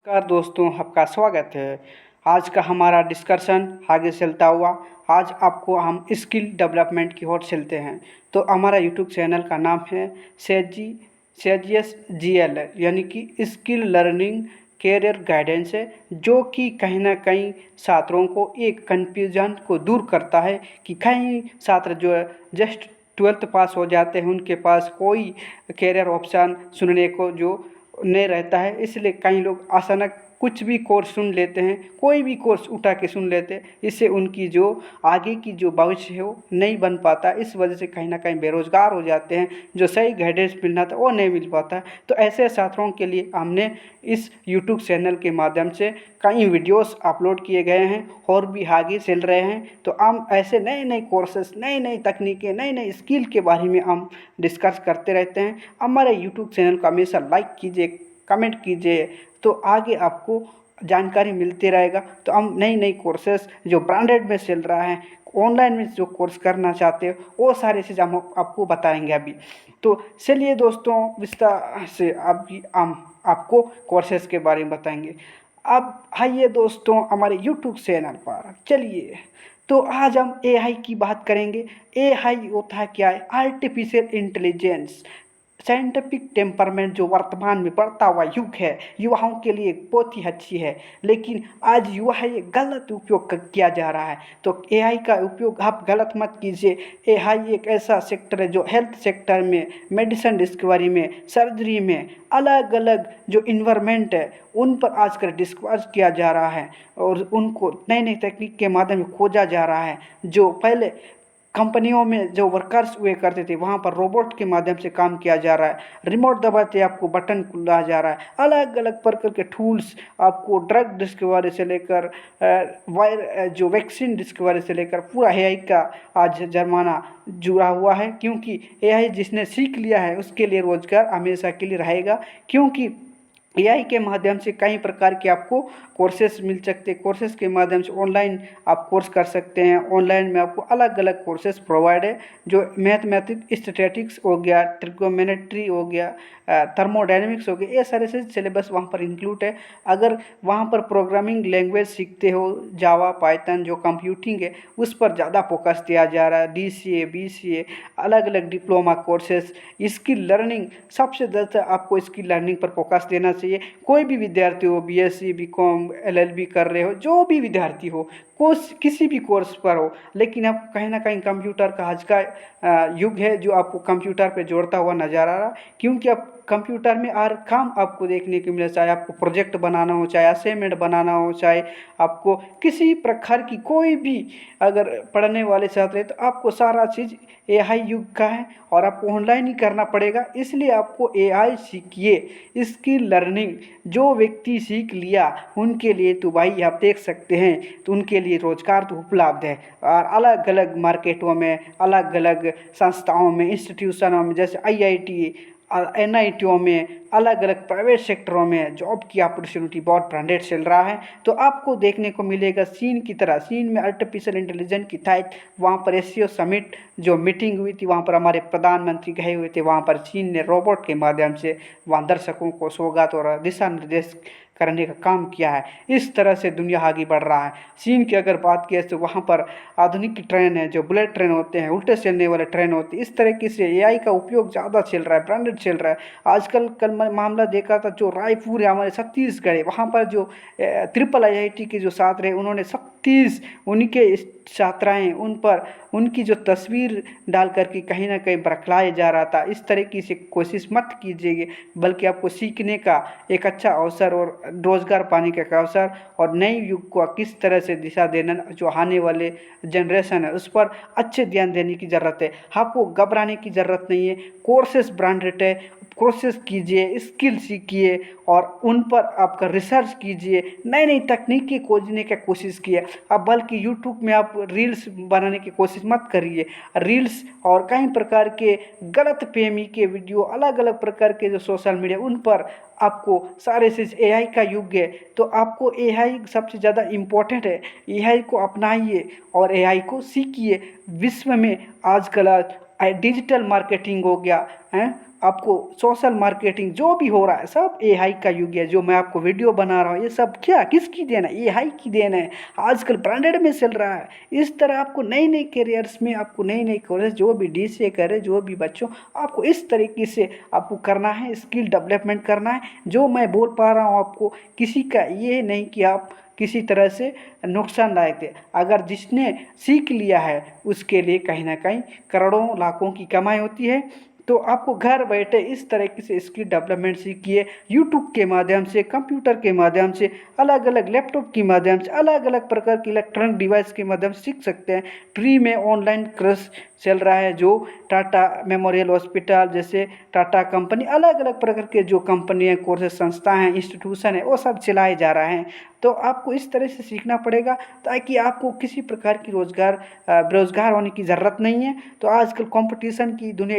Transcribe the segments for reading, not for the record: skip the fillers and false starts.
नमस्कार दोस्तों, आपका स्वागत है। आज का हमारा डिस्कशन आगे चलता हुआ आज आपको हम स्किल डेवलपमेंट की ओर चलते हैं। तो हमारा यूट्यूब चैनल का नाम है सेजियस GL, यानी कि स्किल लर्निंग कैरियर गाइडेंस है, जो कि कहीं ना कहीं छात्रों को एक कन्फ्यूजन को दूर करता है कि कई छात्र जो है जस्ट 12th पास हो जाते हैं, उनके पास कोई कैरियर ऑप्शन सुनने को जो नहीं रहता है। इसलिए कई लोग अचानक कुछ भी कोर्स सुन लेते हैं, कोई भी कोर्स उठा के सुन लेते हैं। इससे उनकी जो आगे की जो भविष्य है वो नहीं बन पाता। इस वजह से कहीं ना कहीं बेरोजगार हो जाते हैं, जो सही गाइडेंस मिलना था वो नहीं मिल पाता। तो ऐसे छात्रों के लिए हमने इस यूट्यूब चैनल के माध्यम से कई वीडियोस अपलोड किए गए हैं और भी आगे चल रहे हैं। तो हम ऐसे नए नए कोर्सेस, नई नई तकनीकें, नई नई स्किल के बारे में हम डिस्कस करते रहते हैं। हमारे यूट्यूब चैनल को हमेशा लाइक कीजिए, कमेंट कीजिए, तो आगे आपको जानकारी मिलती रहेगा। तो हम नई नई कोर्सेस जो ब्रांडेड में चल रहा है, ऑनलाइन में जो कोर्स करना चाहते हो, वो सारी चीज़ हम आपको बताएंगे अभी। तो चलिए दोस्तों, विस्तार से अभी हम आपको कोर्सेस के बारे में बताएंगे। अब आइए दोस्तों हमारे यूट्यूब चैनल पर चलिए। तो आज हम AI की बात करेंगे। AI होता है क्या है? Artificial intelligence. साइंटिफिक टेम्परमेंट जो वर्तमान में बढ़ता हुआ युग है, युवाओं के लिए बहुत ही अच्छी है, लेकिन आज युवा ये गलत उपयोग किया जा रहा है। तो AI का उपयोग आप गलत मत कीजिए। AI एक ऐसा सेक्टर है जो हेल्थ सेक्टर में, मेडिसिन डिस्कवरी में, सर्जरी में, अलग अलग जो इन्वायरमेंट है उन पर आजकल डिस्कस किया जा रहा है और उनको नई नई तकनीक के माध्यम से खोजा जा रहा है। जो पहले कंपनियों में जो वर्कर्स हुए करते थे, वहाँ पर रोबोट के माध्यम से काम किया जा रहा है। रिमोट दबाते आपको बटन खुला जा रहा है। अलग अलग प्रकार के टूल्स आपको ड्रग डिस्कवरी से लेकर जो वैक्सीन डिस्कवरी से लेकर पूरा AI का आज जमाना जुड़ा हुआ है। क्योंकि AI जिसने सीख लिया है उसके लिए रोजगार हमेशा के लिए रहेगा। क्योंकि AI के माध्यम से कई प्रकार के आपको कोर्सेस मिल सकते हैं। कोर्सेस के माध्यम से ऑनलाइन आप कोर्स कर सकते हैं। ऑनलाइन में आपको अलग अलग कोर्सेस प्रोवाइड है, जो मैथमेटिक्स, स्टैटिस्टिक्स हो गया, ट्रिग्नोमेट्री हो गया, थर्मोडायनेमिक्स हो गया, ये सारे से सिलेबस वहाँ पर इंक्लूड है। अगर वहाँ पर प्रोग्रामिंग लैंग्वेज सीखते हो, जावा, पाइथन, जो कंप्यूटिंग है उस पर ज़्यादा फोकस दिया जा रहा है। DCA, BCA, अलग अलग डिप्लोमा कोर्सेस, स्किल लर्निंग, सबसे ज़्यादा आपको स्किल लर्निंग पर फोकस देना चाहिए। कोई भी विद्यार्थी हो, BSc, BCom, LLB कर रहे हो, जो भी विद्यार्थी हो, कोर्स किसी भी कोर्स पर हो, लेकिन अब कहीं ना कहीं कंप्यूटर का आज का युग है जो आपको कंप्यूटर पे जोड़ता हुआ नजर आ रहा। क्योंकि अब कंप्यूटर में हर काम आपको देखने को मिले, चाहे आपको प्रोजेक्ट बनाना हो, चाहे असाइनमेंट बनाना हो, चाहे आपको किसी प्रकार की कोई भी अगर पढ़ने वाले छात्र हैं, तो आपको सारा चीज़ AI युग का है और आपको ऑनलाइन ही करना पड़ेगा। इसलिए आपको AI सीखिए। स्किल लर्निंग जो व्यक्ति सीख लिया उनके लिए तो भाई आप देख सकते हैं, तो उनके लिए रोजगार तो उपलब्ध है। और अलग अलग मार्केटों में, अलग अलग संस्थाओं में, इंस्टीट्यूशनों में, जैसे IIT, NITों में, अलग अलग प्राइवेट सेक्टरों में जॉब की अपॉर्चुनिटी बहुत ब्रांडेड चल रहा है। तो आपको देखने को मिलेगा चीन की तरह। चीन में आर्टिफिशियल इंटेलिजेंस की था, वहाँ पर एशियो समिट जो मीटिंग हुई थी, वहाँ पर हमारे प्रधानमंत्री गए हुए थे। वहाँ पर चीन ने रोबोट के माध्यम से वहाँ दर्शकों को सौगात और दिशा निर्देश करने का काम किया है। इस तरह से दुनिया आगे बढ़ रहा है। चीन की अगर बात किया तो वहाँ पर आधुनिक ट्रेन है, जो बुलेट ट्रेन होते हैं, उल्टे चलने वाले ट्रेन होते हैं। इस तरीके से AI का उपयोग ज़्यादा चल रहा है, ब्रांडेड चल रहा है। आजकल कल मामला देखा था, जो रायपुर है हमारे छत्तीसगढ़ है, वहाँ पर जो ट्रिपल IIT के जो छात्र हैं, उन्होंने 36 उनके छात्राएं उन पर उनकी जो तस्वीर डाल करके कहीं ना कहीं बरखलाया जा रहा था। इस तरीके से कोशिश मत कीजिए, बल्कि आपको सीखने का एक अच्छा अवसर और रोजगार पाने का एक अवसर और नए युग को किस तरह से दिशा देना, जो आने वाले जनरेशन है उस पर अच्छे ध्यान देने की ज़रूरत है। आपको घबराने की ज़रूरत नहीं है। कोर्सेस ब्रांडेड है, कोर्सेस कीजिए, स्किल सीखिए और उन पर आपका रिसर्च कीजिए, नई नई तकनीकी खोजने की कोशिश कीजिए। अब बल्कि यूट्यूब में आप रील्स बनाने की कोशिश मत करिए। रील्स और कई प्रकार के गलत फहमी के वीडियो, अलग अलग प्रकार के जो सोशल मीडिया, उन पर आपको सारे चीज़ AI का युग है, तो आपको AI सबसे ज़्यादा इम्पोर्टेंट है। AI को अपनाइए और AI को सीखिए। विश्व में आजकल डिजिटल मार्केटिंग हो गया है, आपको सोशल मार्केटिंग जो भी हो रहा है सब एआई का युग है। जो मैं आपको वीडियो बना रहा हूँ ये सब क्या किसकी देन है? एआई की देन है। आजकल ब्रांडेड में चल रहा है। इस तरह आपको नई नई करियर्स में आपको नई नई कोर्स जो भी डीसीए करे जो भी बच्चों आपको इस तरीके से आपको करना है, स्किल डेवलपमेंट करना है। जो मैं बोल पा रहा हूँ आपको किसी का ये नहीं कि आप किसी तरह से नुकसानदायक थे। अगर जिसने सीख लिया है उसके लिए कहीं ना कहीं करोड़ों लाखों की कमाई होती है। तो आपको घर बैठे इस तरीके से स्किल डेवलपमेंट सीखिए, यूट्यूब के माध्यम से, कंप्यूटर के माध्यम से, अलग अलग लैपटॉप के माध्यम से, अलग अलग प्रकार के इलेक्ट्रॉनिक डिवाइस के माध्यम से सीख सकते हैं। फ्री में ऑनलाइन कोर्स चल रहा है जो टाटा मेमोरियल हॉस्पिटल जैसे टाटा कंपनी अलग अलग प्रकार के जो कंपनियाँ कोर्सेज संस्था हैं इंस्टीट्यूशन है वो सब चलाए जा रहे हैं। तो आपको इस तरह से सीखना पड़ेगा ताकि आपको किसी प्रकार की बेरोजगार होने की ज़रूरत नहीं है। तो आजकल कंपटीशन की दुनिया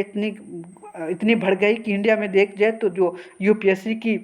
इतनी बढ़ गई कि इंडिया में देख जाए तो जो यूपीएससी की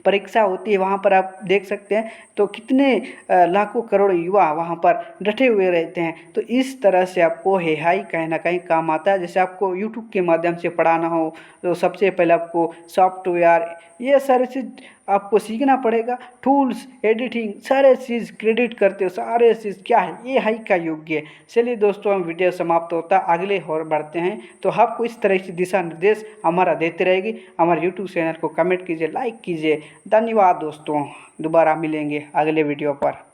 परीक्षा होती है वहाँ पर आप देख सकते हैं तो कितने लाखों करोड़ युवा वहाँ पर डटे हुए रहते हैं। तो इस तरह से आपको एआई कहीं ना कहीं काम आता है। जैसे आपको यूट्यूब के माध्यम से पढ़ाना हो तो सबसे पहले आपको सॉफ्टवेयर ये सारी चीज़ आपको सीखना पड़ेगा। टूल्स एडिटिंग सारे चीज़ क्रेडिट करते हो सारे चीज़ क्या है एआई का युग है। चलिए दोस्तों हम वीडियो समाप्त होता अगले और बढ़ते हैं। तो आपको इस तरह से दिशा निर्देश हमारा देते रहेगी। हमारे यूट्यूब चैनल को कमेंट कीजिए, लाइक कीजिए। धन्यवाद दोस्तों, दोबारा मिलेंगे अगले वीडियो पर।